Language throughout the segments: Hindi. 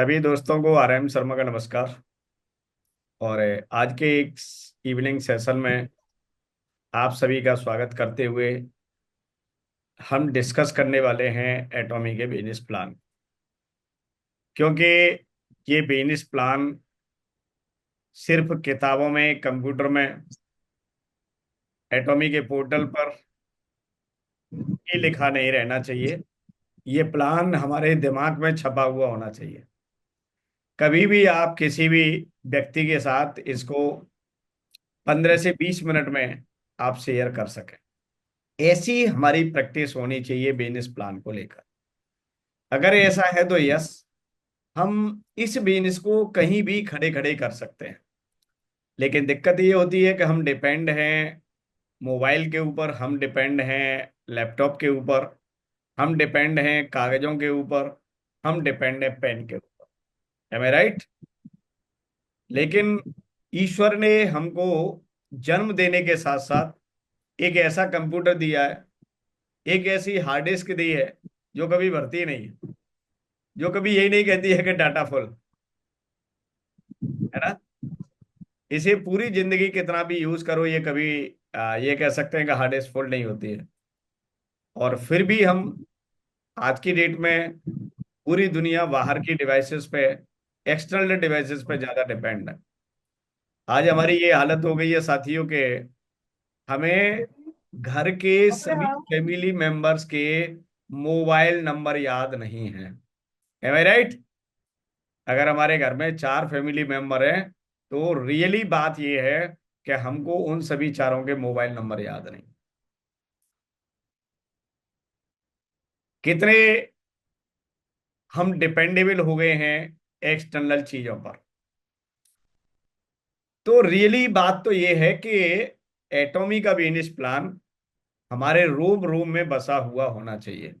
सभी दोस्तों को RM शर्मा का नमस्कार। और आज के एक इवनिंग सेशन में आप सभी का स्वागत करते हुए हम डिस्कस करने वाले हैं एटॉमी के बिजनेस प्लान। क्योंकि ये बिजनेस प्लान सिर्फ किताबों में, कंप्यूटर में, एटॉमी के पोर्टल पर ही लिखा नहीं रहना चाहिए। ये प्लान हमारे दिमाग में छपा हुआ होना चाहिए। कभी भी आप किसी भी व्यक्ति के साथ इसको 15 से 20 मिनट में आप शेयर कर सकें, ऐसी हमारी प्रैक्टिस होनी चाहिए बिजनेस प्लान को लेकर। अगर ऐसा है तो यस, हम इस बिजनेस को कहीं भी खड़े खड़े कर सकते हैं। लेकिन दिक्कत ये होती है कि हम डिपेंड हैं मोबाइल के ऊपर, हम डिपेंड हैं लैपटॉप के ऊपर, हम डिपेंड हैं कागजों के ऊपर, हम डिपेंड हैं पेन के ऊपर। एम आई राइट? लेकिन ईश्वर ने हमको जन्म देने के साथ साथ एक ऐसा कंप्यूटर दिया है, एक ऐसी हार्ड डिस्क दी है जो कभी भरती नहीं है, जो कभी यही नहीं कहती है कि डाटा फुल है ना। इसे पूरी जिंदगी कितना भी यूज करो, ये कभी ये कह सकते हैं कि हार्ड डिस्क फुल नहीं होती है। और फिर भी हम आज की डेट में पूरी दुनिया बाहर की डिवाइसेस पे, एक्सटर्नल डिवाइसेस पे ज्यादा डिपेंड है। आज हमारी ये हालत हो गई है साथियों के, हमें घर के सभी फैमिली मेंबर्स के मोबाइल नंबर याद नहीं है। एम आई राइट? अगर हमारे घर में 4 फैमिली मेंबर हैं तो रियली बात यह है कि हमको उन सभी चारों के मोबाइल नंबर याद नहीं। कितने हम डिपेंडेबल हो गए हैं एक्सटर्नल चीजों पर। तो रियली बात तो यह है कि एटॉमी का बिजनेस प्लान हमारे रूम रूम में बसा हुआ होना चाहिए।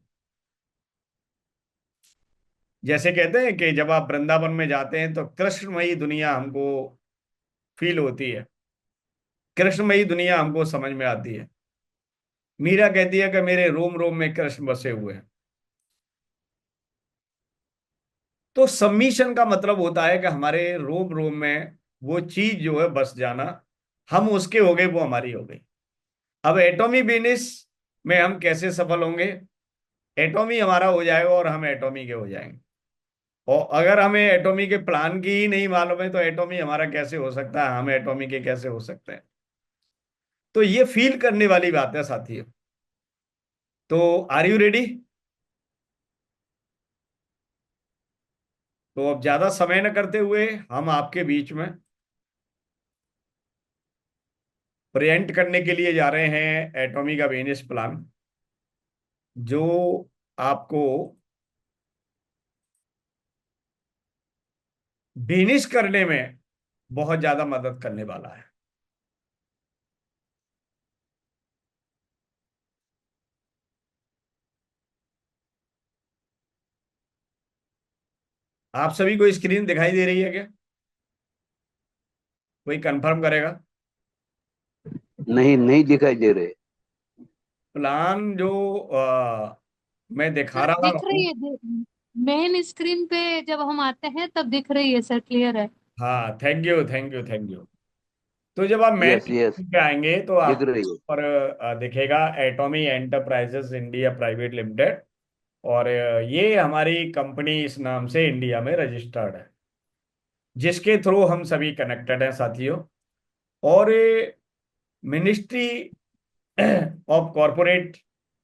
जैसे कहते हैं कि जब आप वृंदावन में जाते हैं तो कृष्णमयी दुनिया हमको फील होती है, कृष्णमयी दुनिया हमको समझ में आती है। मीरा कहती है कि मेरे रोम रोम में कृष्ण बसे हुए हैं। तो सबमिशन का मतलब होता है कि हमारे रोम रोम में वो चीज जो है बस जाना, हम उसके हो गए, वो हमारी हो गई। अब एटॉमी बिजनेस में हम कैसे सफल होंगे? एटॉमी हमारा हो जाएगा और हम एटॉमी के हो जाएंगे। और अगर हमें एटॉमी के प्लान की ही नहीं मालूम है तो एटॉमी हमारा कैसे हो सकता है, हम एटॉमी के कैसे हो सकते हैं? तो ये फील करने वाली बात है साथियों। तो आर यू रेडी? तो अब ज्यादा समय न करते हुए हम आपके बीच में प्रेजेंट करने के लिए जा रहे हैं एटॉमी का बिजनेस प्लान, जो आपको बिजनेस करने में बहुत ज्यादा मदद करने वाला है। आप सभी को स्क्रीन दिखाई दे रही है क्या? कोई कंफर्म करेगा? नहीं, नहीं दिखाई दे रहे। प्लान जो मैं दिखा सर रहा दिख हूँ। रही है। मेन स्क्रीन पे जब हम आते हैं तब दिख रही है सर, क्लियर है। हाँ, thank you thank you thank you. तो जब आप मेन यस, यस, पे आएंगे तो दिख आपको रही है। पर दिखेगा एटॉमी एंटरप्राइजेस इंडिया प्राइवेट लिमिटेड। और ये हमारी कंपनी इस नाम से इंडिया में रजिस्टर्ड है, जिसके थ्रू हम सभी कनेक्टेड हैं साथियों। और मिनिस्ट्री ऑफ कॉरपोरेट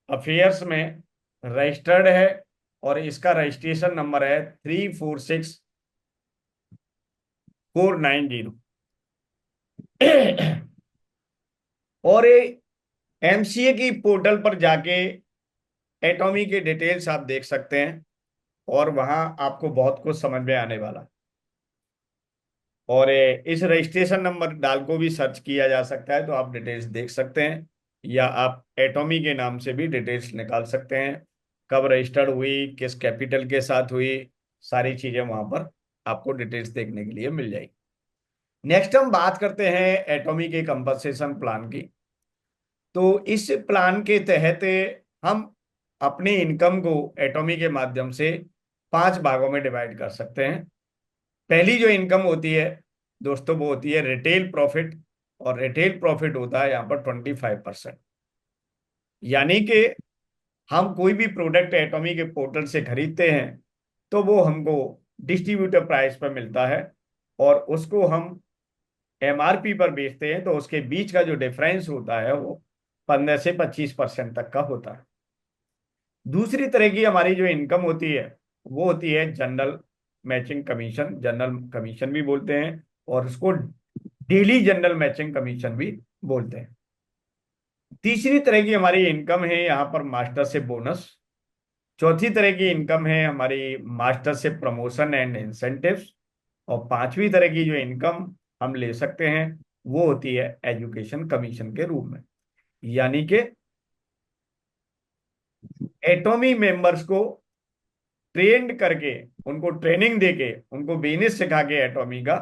अफेयर्स में रजिस्टर्ड है। और इसका रजिस्ट्रेशन नंबर है 346490। और MCA की पोर्टल पर जाके एटॉमी के डिटेल्स आप देख सकते हैं, और वहां आपको बहुत कुछ समझ में आने वाला। और इस रजिस्ट्रेशन नंबर डाल को भी सर्च किया जा सकता है, तो आप डिटेल्स देख सकते हैं। या आप एटॉमी के नाम से भी डिटेल्स निकाल सकते हैं, कब रजिस्टर्ड हुई, किस कैपिटल के साथ हुई, सारी चीजें वहां पर आपको डिटेल्स देखने के लिए मिल जाएगी। नेक्स्ट हम बात करते हैं एटॉमी के कंपनसेशन प्लान की। तो इस प्लान के तहत हम अपनी इनकम को एटॉमी के माध्यम से 5 भागों में डिवाइड कर सकते हैं। पहली जो इनकम होती है दोस्तों वो होती है रिटेल प्रॉफिट, और रिटेल प्रॉफिट होता है यहाँ पर 25%। यानी कि हम कोई भी प्रोडक्ट एटॉमी के पोर्टल से खरीदते हैं तो वो हमको डिस्ट्रीब्यूटर प्राइस पर मिलता है, और उसको हम एमआरपी पर बेचते हैं तो उसके बीच का जो डिफरेंस होता है वो 15 से 25% तक का होता है। दूसरी तरह की हमारी जो इनकम होती है वो होती है general matching commission, general commission भी बोलते हैं, और उसको डेली जनरल मैचिंग कमीशन भी बोलते हैं। तीसरी तरह की हमारी इनकम है यहाँ पर मास्टर से बोनस। चौथी तरह की इनकम है हमारी मास्टर से प्रमोशन एंड इंसेंटिव्स। और पांचवी तरह की जो इनकम हम ले सकते हैं वो होती है एजुकेशन कमीशन के रूप में। यानी कि एटॉमी मेंबर्स को ट्रेंड करके, उनको ट्रेनिंग देके, उनको बिजनेस सिखा के एटॉमी का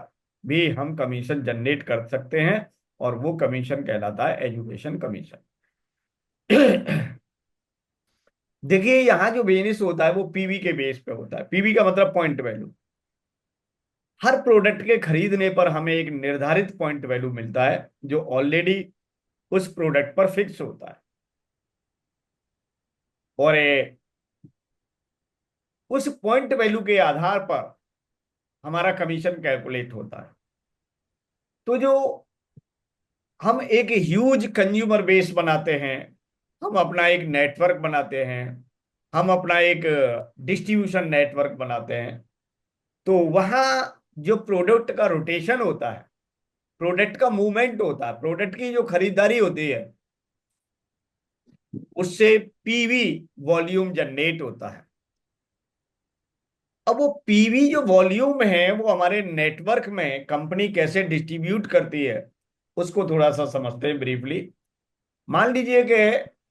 भी हम कमीशन जनरेट कर सकते हैं, और वो कमीशन कहलाता है एजुकेशन कमीशन। देखिए यहाँ जो बिजनेस होता है वो पीवी के बेस पे होता है। पीवी का मतलब पॉइंट वैल्यू। हर प्रोडक्ट के खरीदने पर हमें एक निर्धारित पॉइंट वैल्यू मिलता है जो ऑलरेडी उस प्रोडक्ट पर फिक्स होता है, और उस पॉइंट वैल्यू के आधार पर हमारा कमीशन कैलकुलेट होता है। तो जो हम एक ह्यूज कंज्यूमर बेस बनाते हैं, हम अपना एक नेटवर्क बनाते हैं, हम अपना एक डिस्ट्रीब्यूशन नेटवर्क बनाते हैं, तो वहां जो प्रोडक्ट का रोटेशन होता है, प्रोडक्ट का मूवमेंट होता है, प्रोडक्ट की जो खरीदारी होती है, उससे पीवी वॉल्यूम जनरेट होता है। अब वो पीवी जो वॉल्यूम है वो हमारे नेटवर्क में कंपनी कैसे डिस्ट्रीब्यूट करती है उसको थोड़ा सा समझते हैं ब्रीफली। मान लीजिए कि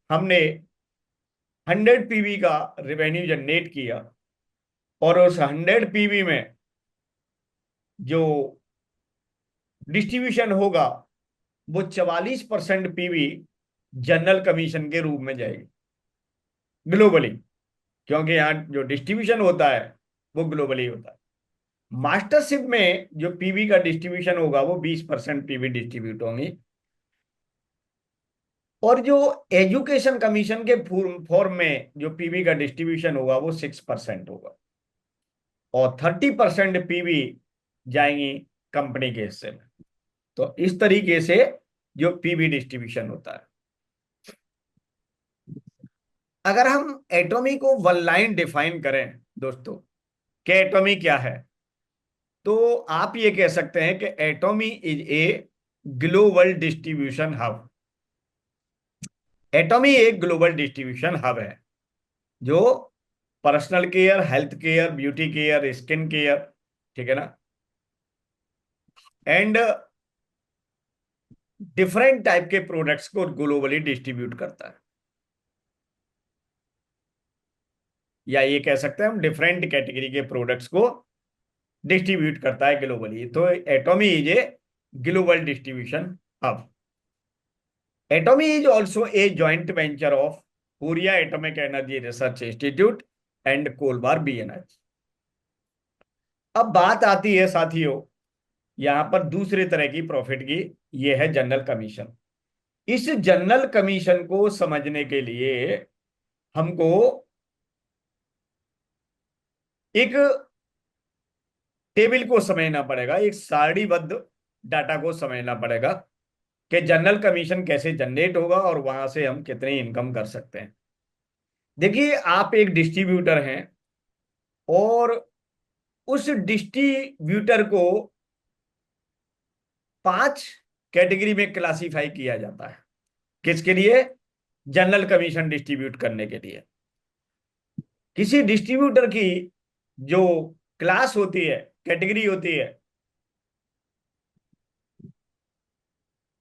हमने 100 पीवी का रेवेन्यू जनरेट किया, और उस 100 पीवी में जो डिस्ट्रीब्यूशन होगा वो 44% पीवी जनरल कमीशन के रूप में जाएगी ग्लोबली, क्योंकि यहाँ जो डिस्ट्रीब्यूशन होता है वो ग्लोबली होता है। मास्टरशिप में जो पीवी का डिस्ट्रीब्यूशन होगा वो 20% पीवी डिस्ट्रीब्यूट होंगी, और जो एजुकेशन कमीशन के फॉर्म में जो पीवी का डिस्ट्रीब्यूशन होगा वो 6% होगा, और 30% पीवी जाएंगी कंपनी के हिस्से में। तो इस तरीके से जो पीवी डिस्ट्रीब्यूशन होता है। अगर हम एटॉमी को वन लाइन डिफाइन करें दोस्तों कि एटॉमी क्या है, तो आप ये कह सकते हैं कि एटॉमी is a global distribution hub. एटॉमी एक ग्लोबल डिस्ट्रीब्यूशन हब है जो personal care, health care, beauty care, skin care, ठीक है ना, एंड डिफरेंट टाइप के प्रोडक्ट्स को ग्लोबली डिस्ट्रीब्यूट करता है। या ये कह सकते हैं हम डिफरेंट कैटेगरी के प्रोडक्ट्स को डिस्ट्रीब्यूट करता है ग्लोबली। तो एटॉमी is a global distribution hub. एटॉमी is also a joint venture of Korea atomic energy research institute and कोलबार बीएनएच। अब बात आती है साथियों यहां पर दूसरे तरह की प्रॉफिट की, ये है जनरल कमीशन। इस जनरल कमीशन को समझने के लिए हमको एक टेबल को समझना पड़ेगा, एक सारणीबद्ध डाटा को समझना पड़ेगा कि जनरल कमीशन कैसे जनरेट होगा और वहां से हम कितनी इनकम कर सकते हैं। देखिए आप एक डिस्ट्रीब्यूटर हैं, और उस डिस्ट्रीब्यूटर को 5 कैटेगरी में क्लासिफाई किया जाता है। किसके लिए? जनरल कमीशन डिस्ट्रीब्यूट करने के लिए। किसी डिस्ट्रीब्यूटर की जो क्लास होती है, कैटेगरी होती है,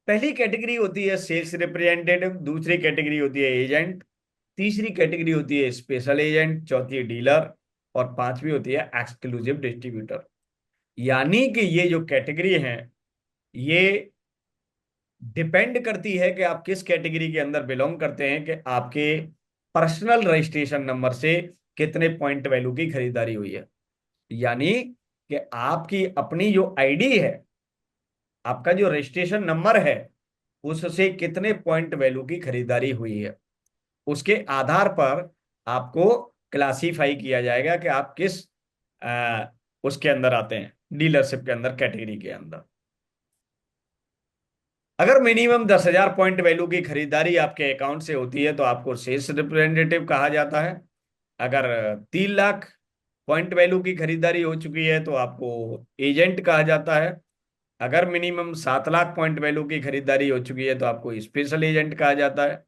पहली कैटेगरी होती है सेल्स रिप्रेजेंटेटिव, दूसरी कैटेगरी होती है एजेंट, तीसरी कैटेगरी होती है स्पेशल एजेंट, चौथी डीलर, और पांचवी होती है एक्सक्लूसिव डिस्ट्रीब्यूटर। यानी कि ये जो कैटेगरी है ये डिपेंड करती है कि आप किस कैटेगरी के अंदर बिलोंग करते हैं, कि आपके पर्सनल रजिस्ट्रेशन नंबर से कितने पॉइंट वैल्यू की खरीदारी हुई है। यानी कि आपकी अपनी जो आईडी है, आपका जो रजिस्ट्रेशन नंबर है, उससे कितने पॉइंट वैल्यू की खरीदारी हुई है, उसके आधार पर आपको क्लासीफाई किया जाएगा कि आप किस उसके अंदर आते हैं, डीलरशिप के अंदर, कैटेगरी के अंदर। अगर मिनिमम 10,000 पॉइंट वैल्यू की खरीदारी आपके अकाउंट से होती है तो आपको सेल्स रिप्रेजेंटेटिव कहा जाता है। अगर 3 लाख पॉइंट वैल्यू की खरीदारी हो चुकी है तो आपको एजेंट कहा जाता है। अगर मिनिमम 7 लाख पॉइंट वैल्यू की खरीदारी हो चुकी है तो आपको स्पेशल एजेंट कहा जाता है।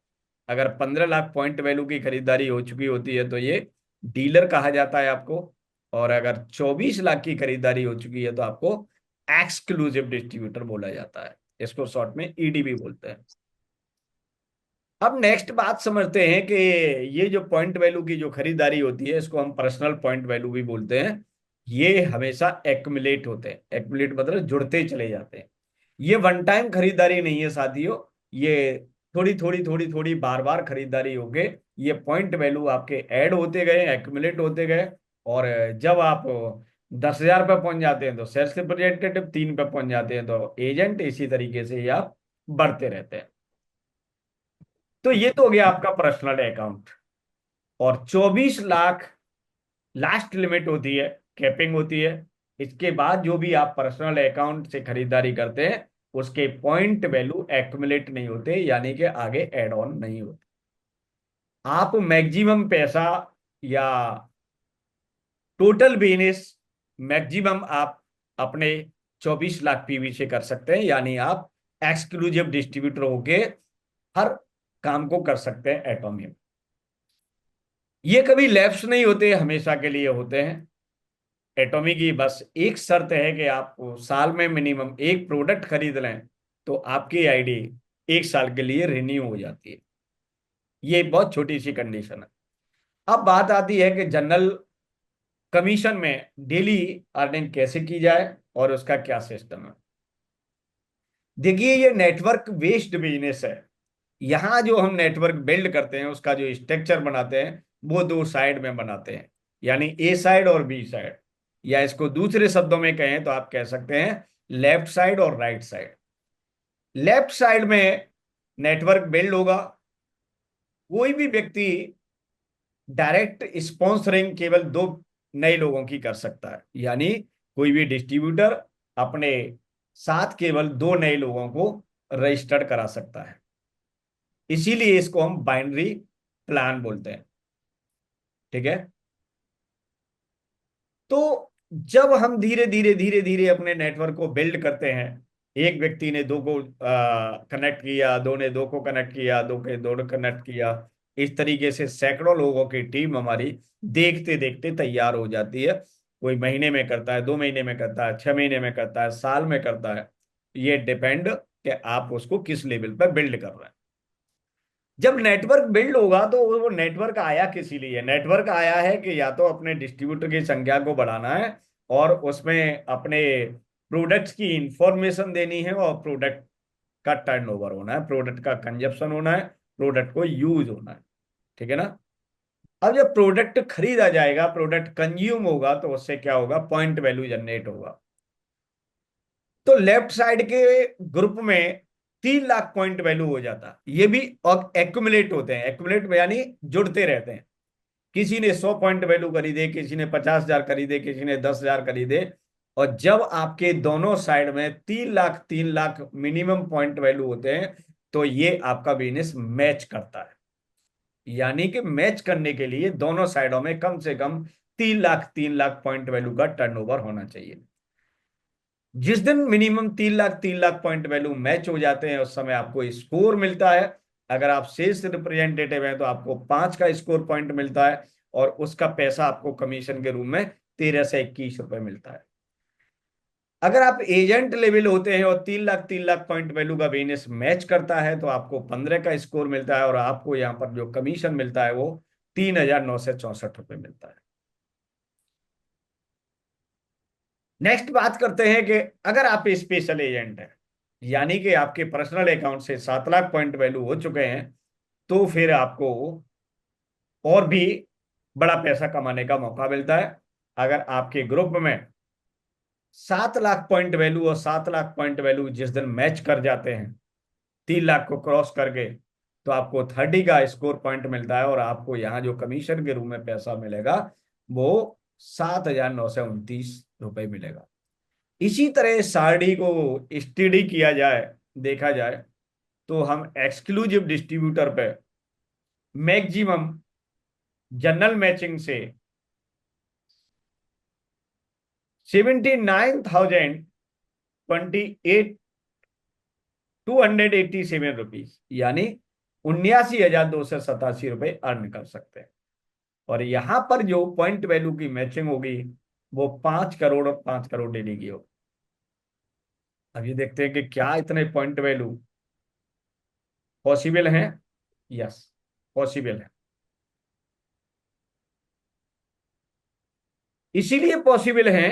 अगर 15 लाख पॉइंट वैल्यू की खरीदारी हो चुकी होती है तो ये डीलर कहा जाता है आपको। और अगर 24 लाख की खरीदारी हो चुकी है तो आपको एक्सक्लूसिव डिस्ट्रीब्यूटर बोला जाता है। इसको शॉर्ट में ईडीबी बोलते हैं। अब नेक्स्ट बात समझते हैं कि ये जो पॉइंट वैल्यू की जो खरीदारी होती है, इसको हम पर्सनल पॉइंट वैल्यू भी बोलते हैं। ये हमेशा एक्युमुलेट होते हैं। एक्युमुलेट मतलब जुड़ते चले जाते हैं। ये वन टाइम खरीदारी नहीं है साथियों। ये थोड़ी थोड़ी थोड़ी थोड़ी बार बार खरीदारी होके ये पॉइंट वैल्यू आपके ऐड होते गए, एक्युमुलेट होते गए। और जब आप 10,000 पे पहुंच जाते हैं तो सेल्स रिप्रेजेंटेटिव, 3 पे पहुंच जाते हैं तो एजेंट, इसी तरीके से ही आप बढ़ते रहते हैं। तो ये तो हो गया आपका पर्सनल अकाउंट। और 24 लाख लास्ट लिमिट होती है, कैपिंग होती है। इसके बाद जो भी आप पर्सनल अकाउंट से खरीदारी करते हैं उसके पॉइंट वैल्यू एक्युमुलेट नहीं होते, यानी कि आगे एड ऑन नहीं होते। आप मैक्सिमम पैसा या टोटल बिजनेस मैक्सिमम आप अपने 24 लाख पीवी से कर सकते हैं। यानी आप एक्सक्लूसिव डिस्ट्रीब्यूटर होके हर काम को कर सकते हैं एटॉमी में। ये कभी लैप्स नहीं होते, हमेशा के लिए होते हैं। एटॉमी की बस एक शर्त है कि आप साल में मिनिमम एक प्रोडक्ट खरीद लें तो आपकी आईडी 1 साल के लिए रिन्यू हो जाती है। ये बहुत छोटी सी कंडीशन है। अब बात आती है कि जनरल कमीशन में डेली अर्निंग कैसे की जाए और उसका क्या सिस्टम है। देखिए, ये नेटवर्क बेस्ड बिजनेस है। यहाँ जो हम नेटवर्क बिल्ड करते हैं, उसका जो स्ट्रक्चर बनाते हैं वो 2 साइड में बनाते हैं, यानी ए साइड और बी साइड। या इसको दूसरे शब्दों में कहें तो आप कह सकते हैं लेफ्ट साइड और राइट साइड। लेफ्ट साइड में नेटवर्क बिल्ड होगा। कोई भी व्यक्ति डायरेक्ट स्पॉन्सरिंग केवल 2 नए लोगों की कर सकता है, यानी कोई भी डिस्ट्रीब्यूटर अपने साथ केवल 2 नए लोगों को रजिस्टर्ड करा सकता है। इसीलिए इसको हम बाइनरी प्लान बोलते हैं। ठीक है। तो जब हम धीरे धीरे धीरे धीरे अपने नेटवर्क को बिल्ड करते हैं, एक व्यक्ति ने 2 को कनेक्ट किया, 2 ने 2 को कनेक्ट किया, 2 के 2 ने कनेक्ट किया, इस तरीके से सैकड़ों लोगों की टीम हमारी देखते देखते तैयार हो जाती है। कोई महीने में करता है, 2 महीने में करता है, 6 महीने में करता है, साल में करता है। ये डिपेंड कि आप उसको किस लेवल पर बिल्ड कर रहे हैं। जब नेटवर्क बिल्ड होगा तो वो नेटवर्क आया किस लिए? नेटवर्क आया है कि या तो अपने डिस्ट्रीब्यूटर की संख्या को बढ़ाना है और उसमें अपने प्रोडक्ट्स की इंफॉर्मेशन देनी है, और प्रोडक्ट का टर्नओवर होना है, प्रोडक्ट का कंजप्शन होना है, प्रोडक्ट को यूज होना है। ठीक है ना। अब जब प्रोडक्ट खरीदा जाएगा, प्रोडक्ट कंज्यूम होगा, तो उससे क्या होगा? पॉइंट वैल्यू जनरेट होगा। तो लेफ्ट साइड के ग्रुप में 3 लाख पॉइंट वैल्यू हो जाता। ये भी एक्युमुलेट होते हैं। एक्युमुलेट यानी जुड़ते रहते हैं। किसी ने 100 पॉइंट वैल्यू खरीदे, किसी ने 50,000 खरीदे, किसी ने 10,000 खरीदे। और जब आपके दोनों साइड में 3 लाख मिनिमम पॉइंट वैल्यू होते हैं तो ये आपका बिजनेस मैच करता है। यानी कि मैच करने के लिए दोनों साइडों में कम से कम 3 लाख पॉइंट वैल्यू का टर्नओवर होना चाहिए। जिस दिन minimum 3 lakh point value match हो जाते हैं, उस समय आपको स्कोर मिलता है। अगर आप सेल्स रिप्रेजेंटेटिव हैं तो आपको 5 का स्कोर पॉइंट मिलता है, और उसका पैसा आपको कमीशन के रूप में 13 से 21 रुपए मिलता है। अगर आप एजेंट लेवल होते हैं और 3 लाख पॉइंट वैल्यू का बिजनेस मैच करता है तो आपको 15 का स्कोर मिलता है, और आपको यहाँ पर जो कमीशन मिलता है वो 3,964 रुपये मिलता है। नेक्स्ट बात करते हैं कि अगर आप स्पेशल एजेंट हैं, यानी कि आपके पर्सनल अकाउंट से 7 लाख पॉइंट वैल्यू हो चुके हैं, तो फिर आपको और भी बड़ा पैसा कमाने का मौका मिलता है। अगर आपके ग्रुप में 7 लाख पॉइंट वैल्यू और 7 लाख पॉइंट वैल्यू जिस दिन मैच कर जाते हैं 3 लाख को क्रॉस करके, तो आपको 30 का स्कोर पॉइंट मिलता है और आपको यहाँ जो कमीशन के रूप में पैसा मिलेगा वो 7,929 रुपये मिलेगा। इसी तरह सारडी को स्टडी किया जाए, देखा जाए, तो हम एक्सक्लूसिव डिस्ट्रीब्यूटर पे मैक्सिमम जनरल मैचिंग से 79,028,287 रुपीज यानी 79,287 रुपये अर्न कर सकते हैं। और यहां पर जो पॉइंट वैल्यू की मैचिंग होगी वो 5 करोड़ और 5 करोड़ डेली की होगी। अब ये देखते हैं कि क्या इतने पॉइंट वैल्यू पॉसिबल हैं। यस, पॉसिबल है। इसीलिए पॉसिबल है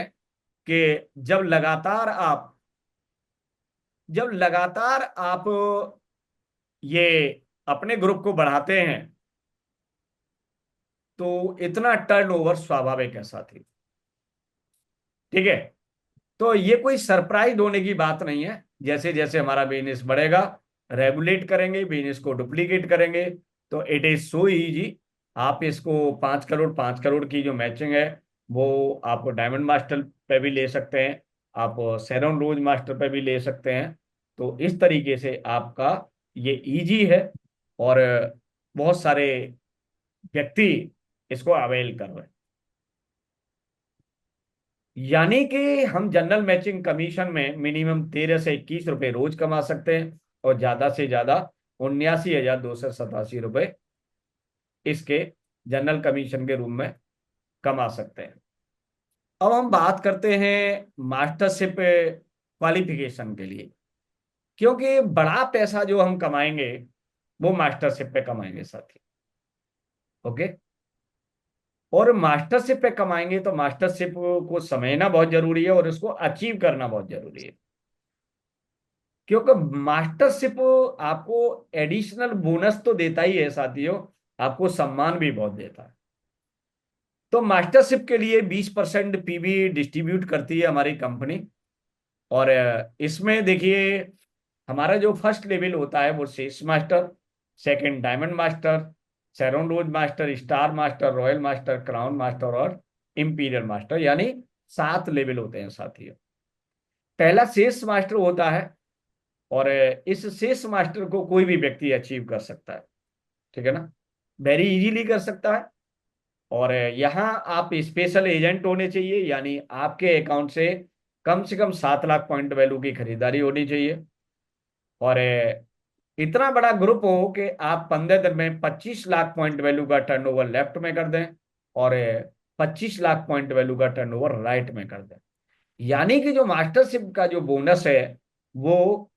कि जब लगातार आप ये अपने ग्रुप को बढ़ाते हैं तो इतना टर्नओवर स्वाभाविक है साथी। ठीक है, तो ये कोई सरप्राइज होने की बात नहीं है। जैसे जैसे हमारा बिजनेस बढ़ेगा, रेगुलेट करेंगे, बिजनेस को डुप्लीकेट करेंगे, तो इट इज सो इजी। आप इसको 5 करोड़ 5 करोड़ की जो मैचिंग है वो आप डायमंड मास्टर पे भी ले सकते हैं, आप सेरोन रोज मास्टर पे भी ले सकते हैं। तो इस तरीके से आपका ये इजी है और बहुत सारे व्यक्ति इसको अवेल कर रहे हैं। यानी कि हम जनरल मैचिंग कमीशन में मिनिमम 13 से 21 रुपए रोज कमा सकते हैं और ज्यादा से ज्यादा 79,287 रुपए इसके जनरल कमीशन के रूप में कमा सकते हैं। अब हम बात करते हैं मास्टरशिप क्वालिफिकेशन के लिए, क्योंकि बड़ा पैसा जो हम कमाएंगे वो मास्टरशिप पे कमाएंगे साथी। ओके, और मास्टरशिप पे कमाएंगे तो मास्टरशिप को समझना बहुत जरूरी है और इसको अचीव करना बहुत जरूरी है, क्योंकि मास्टरशिप आपको एडिशनल बोनस तो देता ही है साथियों, आपको सम्मान भी बहुत देता है। तो मास्टरशिप के लिए 20% पीबी डिस्ट्रीब्यूट करती है हमारी कंपनी। और इसमें देखिए, हमारा जो फर्स्ट लेवल होता है वो शेष मास्टर, सेकंड डायमंड मास्टर, सैरोन rose master, star master, royal master, crown master और इंपीरियल मास्टर, यानी 7 लेवल होते हैं साथियों। पहला शेष मास्टर होता है और इस शेष मास्टर को कोई भी व्यक्ति अचीव कर सकता है। ठीक है ना, वेरी इजीली कर सकता है। और यहाँ आप स्पेशल एजेंट होने चाहिए, यानी आपके अकाउंट से कम 7 लाख पॉइंट वैल्यू की खरीदारी होनी चाहिए और इतना बड़ा ग्रुप हो कि आप 15 दिन में 25 लाख पॉइंट वैल्यू का टर्नओवर लेफ्ट में कर दें और 25 लाख पॉइंट वैल्यू का टर्नओवर राइट में कर दें। यानी कि जो मास्टरशिप का जो बोनस है वो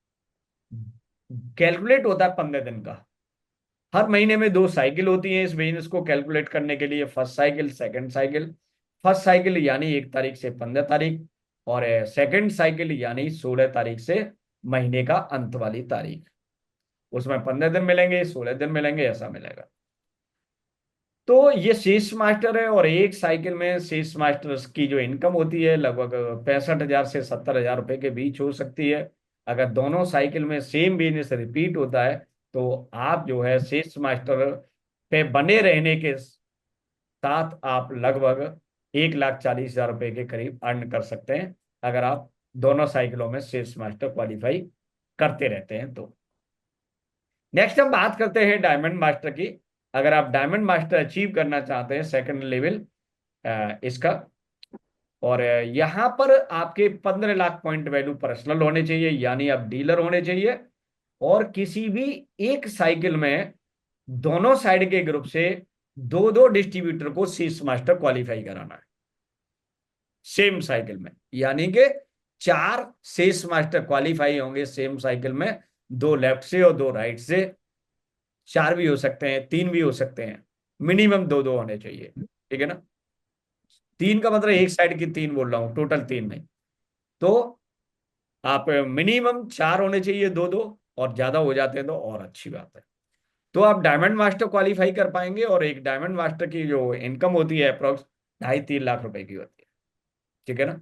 कैलकुलेट होता है 15 दिन का। हर महीने में 2 साइकिल होती हैं इस बिजनेस को कैलकुलेट करने के लिए, first cycle, second cycle. First cycle यानी 1 तारीख से 15 तारीख और सेकंड साइकिल यानी 16 तारीख से महीने का अंत वाली तारीख। उसमें 15 दिन मिलेंगे, 16 दिन मिलेंगे, ऐसा मिलेगा। तो ये शेष मास्टर है और एक साइकिल में शेष मास्टर की जो इनकम होती है लगभग 65,000 से 70,000 रुपए के बीच हो सकती है। अगर दोनों साइकिल में सेम बिजनेस रिपीट होता है तो आप जो है शेष मास्टर पे बने रहने के साथ आप लगभग 1,40,000 रुपए के करीब अर्न कर सकते हैं, अगर आप दोनों साइकिलों में शेष मास्टर क्वालिफाई करते रहते हैं तो। नेक्स्ट हम बात करते हैं डायमंड मास्टर की। अगर आप डायमंड मास्टर अचीव करना चाहते हैं सेकंड लेवल इसका, और यहाँ पर आपके 15 लाख पॉइंट वैल्यू पर्सनल होने चाहिए, यानी आप डीलर होने चाहिए और किसी भी एक साइकिल में दोनों साइड के ग्रुप से 2-2 डिस्ट्रीब्यूटर को शीर्ष मास्टर क्वालिफाई कराना है सेम साइकिल में। यानी कि 4 शीर्ष मास्टर क्वालिफाई होंगे सेम साइकिल में, 2 लेफ्ट से और 2 राइट से। 4 भी हो सकते हैं, 3 भी हो सकते हैं, मिनिमम 2-2 होने चाहिए। ठीक है ना, 3 का मतलब एक साइड की 3 बोल रहा हूं, टोटल 3 नहीं। तो आप मिनिमम 4 होने चाहिए, 2-2, और ज्यादा हो जाते हैं तो और अच्छी बात है। तो आप डायमंड मास्टर क्वालिफाई कर पाएंगे, और एक डायमंड मास्टर की जो इनकम होती है अप्रोक्स 2.5-3 लाख रुपए की होती है। ठीक है ना।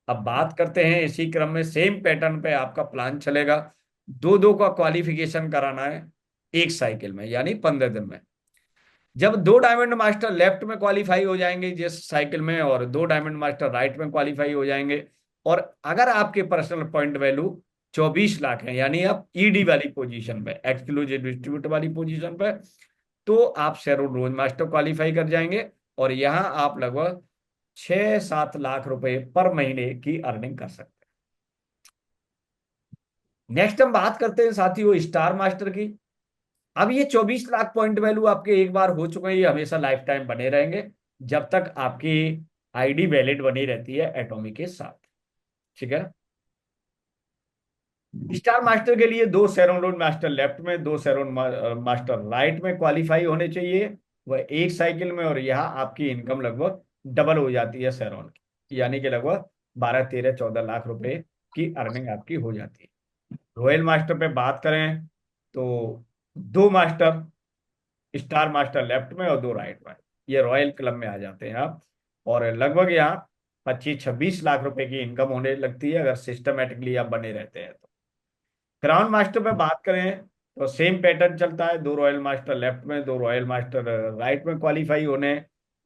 अब बात करते हैं, इसी क्रम में सेम पैटर्न पे आपका प्लान चलेगा। दो दो का क्वालिफिकेशन कराना है एक साइकिल में, यानी 15 दिन में। जब दो डायमंड मास्टर लेफ्ट में क्वालिफाई हो जाएंगे जिस साइकिल में, और दो डायमंड मास्टर राइट में क्वालिफाई हो जाएंगे, और अगर आपके पर्सनल पॉइंट वैल्यू 24 लाख है, यानी आप ईडी वाली पोजीशन पे, एक्सक्लूसिव डिस्ट्रीब्यूटर वाली पोजीशन पे, तो आप शेरोन रोज मास्टर क्वालिफाई कर जाएंगे, और यहां आप लगभग 6-7 लाख रुपए पर महीने की अर्निंग कर सकते हैं। नेक्स्ट हम बात करते हैं साथियों स्टार मास्टर की। अब ये 24 लाख पॉइंट वैल्यू आपके एक बार हो चुके हैं, ये हमेशा लाइफ टाइम बने रहेंगे जब तक आपकी आईडी वैलिड बनी रहती है एटॉमिक के साथ। ठीक है। स्टार मास्टर के लिए दो सेरोन रोड मास्टर लेफ्ट में, दो सेरोन मास्टर राइट में क्वालिफाई होने चाहिए, वह एक साइकिल में, और यहाँ आपकी इनकम लगभग डबल हो जाती है सेरोन की, यानी कि लगभग 12-13-14 लाख रुपए की अर्निंग आपकी हो जाती है। रॉयल मास्टर पे बात करें तो दो मास्टर, स्टार मास्टर लेफ्ट में और दो राइट में, ये रॉयल क्लब में आ जाते हैं आप, और लगभग यहाँ 25-26 लाख रुपए की इनकम होने लगती है अगर सिस्टमेटिकली आप बने रहते हैं तो। क्राउन मास्टर पे बात करें तो सेम पैटर्न चलता है, दो रॉयल मास्टर लेफ्ट में, दो रॉयल मास्टर राइट में क्वालिफाई होने,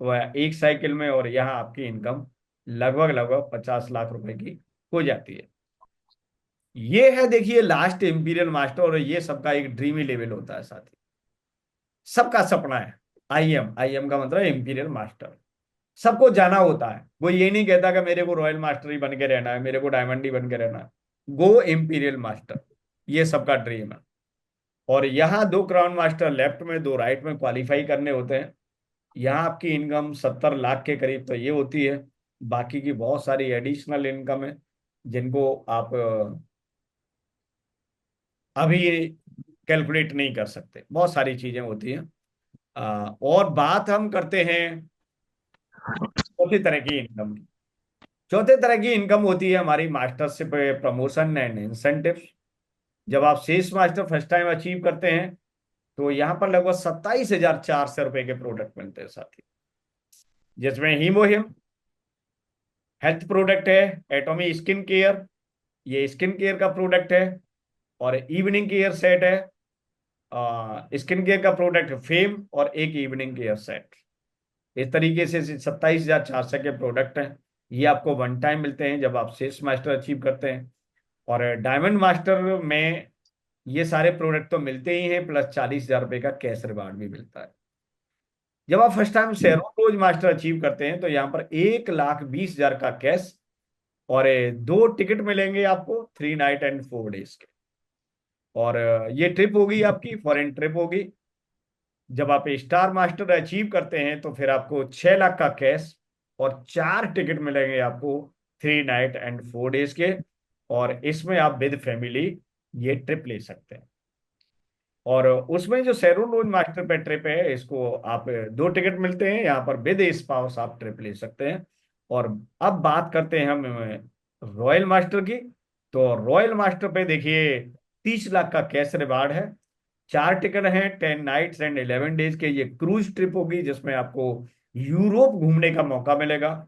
वह एक साइकिल में, और यहाँ आपकी इनकम लगभग लगभग 50 लाख रुपए की हो जाती है। ये है देखिए लास्ट इंपीरियल मास्टर, और ये सबका एक ड्रीमी लेवल होता है साथी, सबका सपना है। आईएम, आईएम का मतलब इंपीरियल मास्टर, सबको जाना होता है। वो ये नहीं कहता कि मेरे को रॉयल मास्टर ही बन के रहना है, मेरे को डायमंड ही बन के रहना है, गो इंपीरियल मास्टर, ये सबका ड्रीम है। और यहाँ दो क्राउन मास्टर लेफ्ट में, दो राइट में क्वालिफाई करने होते हैं। यहाँ आपकी इनकम 70 लाख के करीब तो ये होती है, बाकी की बहुत सारी एडिशनल इनकम है जिनको आप अभी कैलकुलेट नहीं कर सकते, बहुत सारी चीजें होती हैं। और बात हम करते हैं चौथी तरह की इनकम की। चौथे तरह की इनकम होती है हमारी मास्टरशिप प्रमोशन एंड इंसेंटिव। जब आप sales master first time achieve करते हैं तो यहाँ पर लगभग 27,400 रुपए के प्रोडक्ट मिलते हैं साथी, जिसमें हीमोहिम हेल्थ प्रोडक्ट है, एटॉमी स्किन केयर, ये स्किन केयर का प्रोडक्ट है, और इवनिंग केयर सेट है, स्किन केयर का प्रोडक्ट फेम, और एक इवनिंग केयर सेट। इस तरीके से 27,400 के प्रोडक्ट हैं, ये आपको वन टाइम मिलते हैं जब आप सेल्स मास्टर अचीव करते हैं। और डायमंड मास्टर में ये सारे प्रोडक्ट तो मिलते ही हैं, प्लस 40,000 रुपए का कैश रिवार्ड भी मिलता है। जब आप फर्स्ट टाइम शेरों रोज मास्टर अचीव करते हैं तो यहाँ पर 1,20,000 का कैश, और दो टिकट मिलेंगे आपको 3 नाइट एंड 4 डेज के। और ये ट्रिप होगी आपकी फॉरेन ट्रिप होगी। जब आप स्टार मास्टर अचीव करते हैं तो फिर आपको 6 लाख का कैश और 4 टिकट मिलेंगे आपको 3 नाइट एंड 4 डेज के, और इसमें आप विद फैमिली ये ट्रिप ले सकते हैं। और उसमें जो सैरून रोज मास्टर पे ट्रिप है, इसको आप दो टिकट मिलते हैं, यहाँ पर विद स्पाउस आप ट्रिप ले सकते हैं। और अब बात करते हैं हम रॉयल मास्टर की। तो रॉयल मास्टर पे देखिए 30 लाख का कैश रिवार्ड है, 4 टिकट हैं 10 नाइट्स एंड 11 डेज के, ये क्रूज ट्रिप होगी जिसमें आपको यूरोप घूमने का मौका मिलेगा,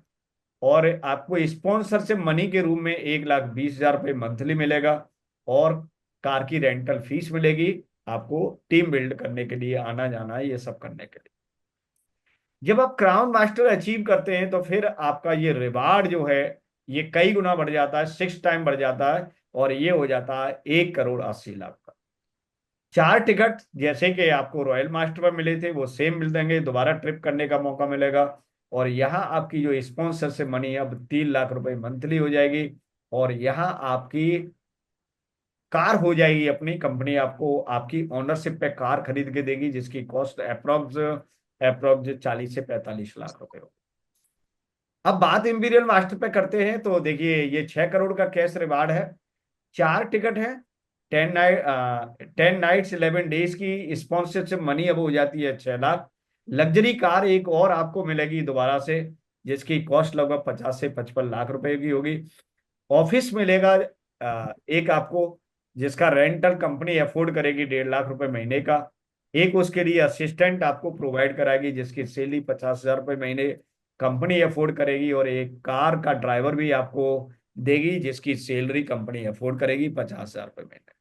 और आपको स्पॉन्सर से मनी के रूप में 1,20,000 रुपये मंथली मिलेगा, और कार की रेंटल फीस मिलेगी आपको टीम बिल्ड करने के लिए, आना जाना ये सब करने के लिए। जब आप क्राउन मास्टर अचीव करते हैं तो फिर आपका ये रिवार्ड जो है ये कई गुना बढ़ जाता है, 6 टाइम बढ़ जाता है, और ये हो जाता है 1,80,00,000 का। 4 टिकट जैसे कि आपको रॉयल मास्टर पर मिले थे वो सेम मिल देंगे, दोबारा ट्रिप करने का मौका मिलेगा, और यहाँ आपकी जो स्पॉन्सर से मनी अब 3 लाख रुपए मंथली हो जाएगी, और यहाँ आपकी कार हो जाएगी, अपनी कंपनी आपको आपकी ओनरशिप पे कार खरीद के देगी जिसकी कॉस्ट अप्रोक्स अप्रोक्स 40 से 45 लाख रुपए हो। अब बात इंपीरियल मास्टर पे करते हैं तो देखिए ये 6 करोड़ का कैश रिवार्ड है, 4 टिकट है, 10 नाइट्स 11 डेज की स्पॉन्सरशिप मनी अब हो जाती है 6 लाख। लग्जरी कार एक और आपको मिलेगी दोबारा से जिसकी कॉस्ट लगभग 50 से 55 लाख रुपए की होगी। ऑफिस मिलेगा एक आपको जिसका रेंटल कंपनी अफोर्ड करेगी 1.5 लाख रुपए महीने का, एक उसके लिए असिस्टेंट आपको प्रोवाइड कराएगी जिसकी सैलरी 50,000 रुपये महीने कंपनी अफोर्ड करेगी, और एक कार का ड्राइवर भी आपको देगी जिसकी सैलरी कंपनी अफोर्ड करेगी 50,000 रुपये महीने।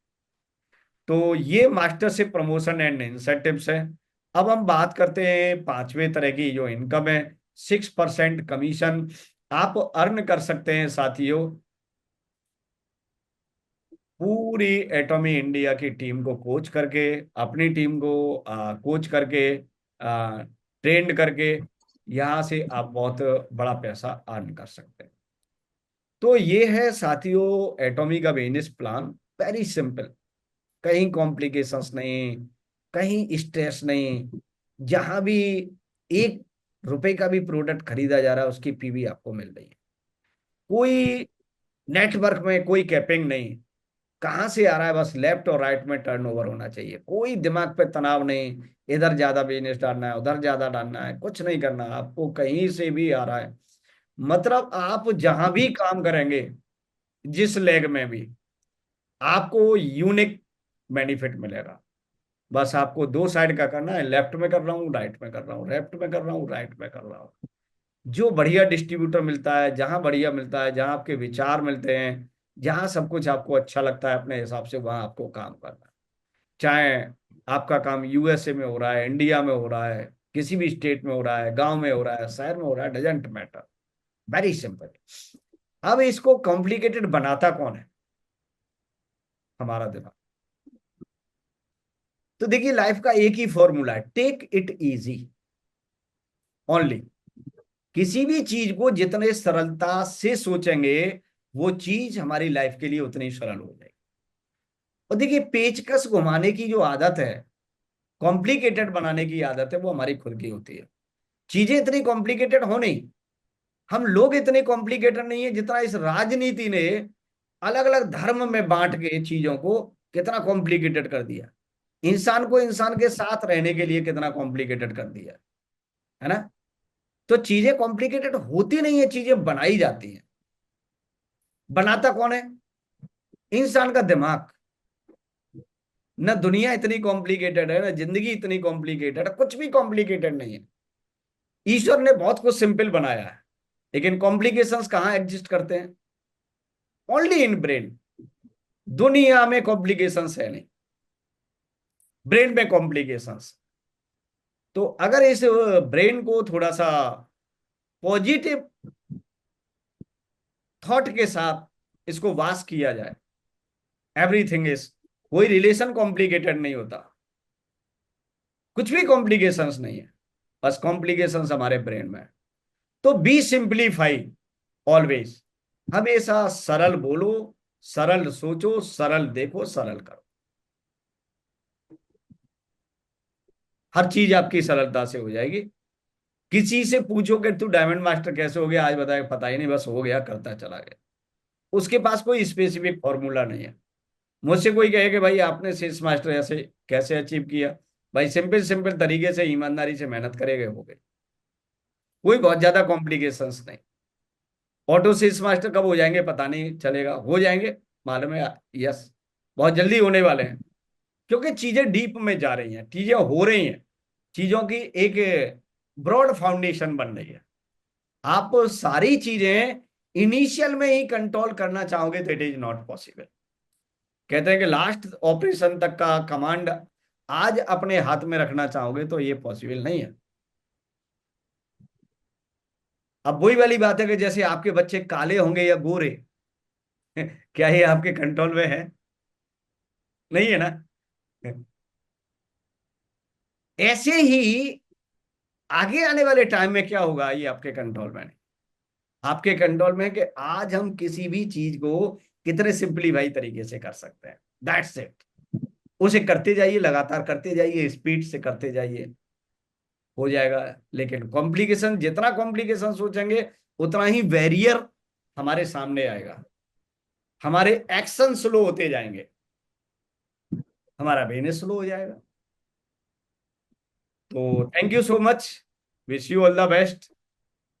तो ये मास्टरशिप प्रमोशन एंड इंसेंटिव्स है। अब हम बात करते हैं पांचवें तरह की जो इनकम है। 6% कमीशन आप अर्न कर सकते हैं साथियों, पूरी एटॉमी इंडिया की टीम को कोच करके, अपनी टीम को कोच करके, ट्रेंड करके, यहां से आप बहुत बड़ा पैसा अर्न कर सकते हैं। तो ये है साथियों एटॉमी का बिजनेस प्लान। वेरी सिंपल, कहीं कॉम्प्लिकेशंस नहीं, कहीं स्ट्रेस नहीं। जहां भी 1 रुपए का भी प्रोडक्ट खरीदा जा रहा है उसकी पीवी आपको मिल रही है। कोई नेटवर्क में कोई कैपिंग नहीं, कहाँ से आ रहा है, बस लेफ्ट और राइट में टर्नओवर होना चाहिए। कोई दिमाग पे तनाव नहीं, इधर ज्यादा बिजनेस डालना है उधर ज्यादा डालना है, कुछ नहीं करना, आपको कहीं से भी आ रहा है। मतलब आप जहां भी काम करेंगे, जिस लेग में भी, आपको यूनिक बेनिफिट मिलेगा। बस आपको दो साइड का करना है, लेफ्ट में कर रहा हूँ राइट में कर रहा हूँ, लेफ्ट में कर रहा हूँ राइट में कर रहा हूँ। जो बढ़िया डिस्ट्रीब्यूटर मिलता है, जहां बढ़िया मिलता है, जहां आपके विचार मिलते हैं, जहां सब कुछ आपको अच्छा लगता है अपने हिसाब से, वहां आपको काम करना है। चाहे आपका काम यूएसए में हो रहा है, इंडिया में हो रहा है, किसी भी स्टेट में हो रहा है, गांव में हो रहा है, शहर में हो रहा है, डजेंट मैटर। Very simple. अब इसको कॉम्प्लिकेटेड बनाता कौन है? हमारा दिमाग। तो देखिए लाइफ का एक ही फॉर्मूला है, टेक इट इजी ओनली। किसी भी चीज को जितने सरलता से सोचेंगे, वो चीज हमारी लाइफ के लिए उतनी सरल हो जाएगी। और देखिए पेचकस घुमाने की जो आदत है, कॉम्प्लिकेटेड बनाने की आदत है, वो हमारी खुद की होती है। चीजें इतनी कॉम्प्लिकेटेड हो नहीं, हम लोग इतने कॉम्प्लिकेटेड नहीं है जितना इस राजनीति ने अलग अलग धर्म में बांट के चीजों को कितना कॉम्प्लिकेटेड कर दिया। इंसान को इंसान के साथ रहने के लिए कितना कॉम्प्लिकेटेड कर दिया, है ना? तो चीजें कॉम्प्लिकेटेड होती नहीं है, चीजें बनाई जाती हैं। बनाता कौन है? इंसान का दिमाग। ना दुनिया इतनी कॉम्प्लिकेटेड है, ना जिंदगी इतनी कॉम्प्लिकेटेड है, कुछ भी कॉम्प्लिकेटेड नहीं है। ईश्वर ने बहुत कुछ सिंपल बनाया है, लेकिन कॉम्प्लिकेशंस कहाँ एग्जिस्ट करते हैं? Only in brain. दुनिया में कॉम्प्लिकेशंस है नहीं, ब्रेन में कॉम्प्लिकेशंस। तो अगर इस ब्रेन को थोड़ा सा पॉजिटिव थॉट के साथ इसको वाश किया जाए, एवरीथिंग इज, कोई रिलेशन कॉम्प्लिकेटेड नहीं होता, कुछ भी कॉम्प्लिकेशंस नहीं है, बस कॉम्प्लिकेशंस हमारे ब्रेन में है। तो बी सिंप्लीफाई ऑलवेज। हमेशा सरल बोलो, सरल सोचो, सरल देखो, सरल करो। हर चीज आपकी सरलता से हो जाएगी। किसी से पूछो कि तू डायमंड मास्टर कैसे हो गया, आज बताए, पता ही नहीं, बस हो गया, करता चला गया। उसके पास कोई स्पेसिफिक फॉर्मूला नहीं है। मुझसे कोई कहे कि भाई आपने सेल्स मास्टर ऐसे कैसे अचीव किया, भाई सिंपल सिंपल तरीके से ईमानदारी से मेहनत करेंगे, हो गए। कोई बहुत ज्यादा कॉम्प्लिकेशंस नहीं। ऑटो सेल्स मास्टर कब हो जाएंगे पता नहीं चलेगा, हो जाएंगे, मालूम है, यस, बहुत जल्दी होने वाले हैं। क्योंकि चीजें डीप में जा रही हैं, चीजें हो रही हैं, चीजों की एक ब्रॉड फाउंडेशन बन रही है। आप सारी चीजें इनिशियल में ही कंट्रोल करना चाहोगे तो इट इज नॉट पॉसिबल। कहते हैं कि लास्ट ऑपरेशन तक का कमांड आज अपने हाथ में रखना चाहोगे तो ये पॉसिबल नहीं है। अब वही वाली बात है कि जैसे आपके बच्चे काले होंगे या गोरे, क्या ये आपके कंट्रोल में है? नहीं है ना। ऐसे ही आगे आने वाले टाइम में क्या होगा, ये आपके कंट्रोल में नहीं। आपके कंट्रोल में है कि आज हम किसी भी चीज को कितने सिंपलीफाई तरीके से कर सकते हैं, दैट्स इट। उसे करते जाइए, लगातार करते जाइए, स्पीड से करते जाइए, हो जाएगा। लेकिन कॉम्प्लिकेशन, जितना कॉम्प्लिकेशन सोचेंगे उतना ही वेरियर हमारे सामने आएगा, हमारे एक्शन स्लो होते जाएंगे, हमारा बिजनेस स्लो हो जाएगा। तो thank you so much, wish you all the best.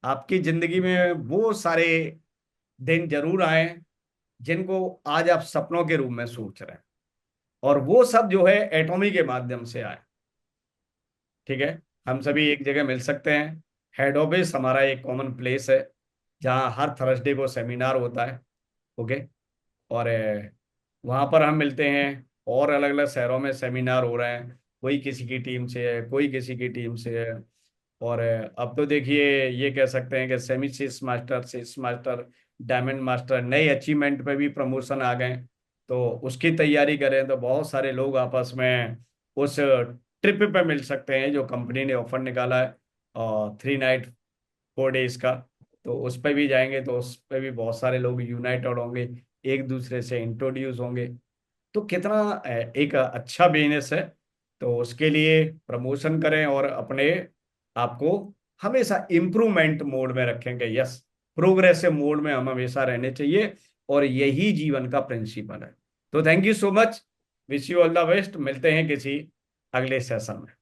आपकी जिंदगी में वो सारे दिन जरूर आए जिनको आज आप सपनों के रूप में सोच रहे हैं, और वो सब जो है एटॉमी के माध्यम से आए। ठीक है, हम सभी एक जगह मिल सकते हैं। हेड ऑफिस हमारा एक कॉमन प्लेस है जहाँ हर थर्सडे को सेमिनार होता है। ओके। और वहाँ पर हम मिलते हैं, और अलग अलग शहरों में सेमिनार हो रहे हैं, कोई किसी की टीम से है, कोई किसी की टीम से है। और अब तो देखिए ये कह सकते हैं कि सेमी सिस मास्टर, सिस मास्टर, डायमंड मास्टर, नए अचीवमेंट पे भी प्रमोशन आ गए। तो उसकी तैयारी करें तो बहुत सारे लोग आपस में उस ट्रिप पे मिल सकते हैं जो कंपनी ने ऑफर निकाला है, और 3 नाइट 4 डेज का। तो उस पे भी जाएंगे तो उस पे भी बहुत सारे लोग यूनाइटेड होंगे, एक दूसरे से इंट्रोड्यूस होंगे। तो कितना एक अच्छा बिजनेस है। तो उसके लिए प्रमोशन करें और अपने आप को हमेशा इम्प्रूवमेंट मोड में रखेंगे। यस, प्रोग्रेसिव मोड में हम हमेशा रहने चाहिए, और यही जीवन का प्रिंसिपल है। तो thank you so much, wish you all the best. मिलते हैं किसी अगले सेशन में।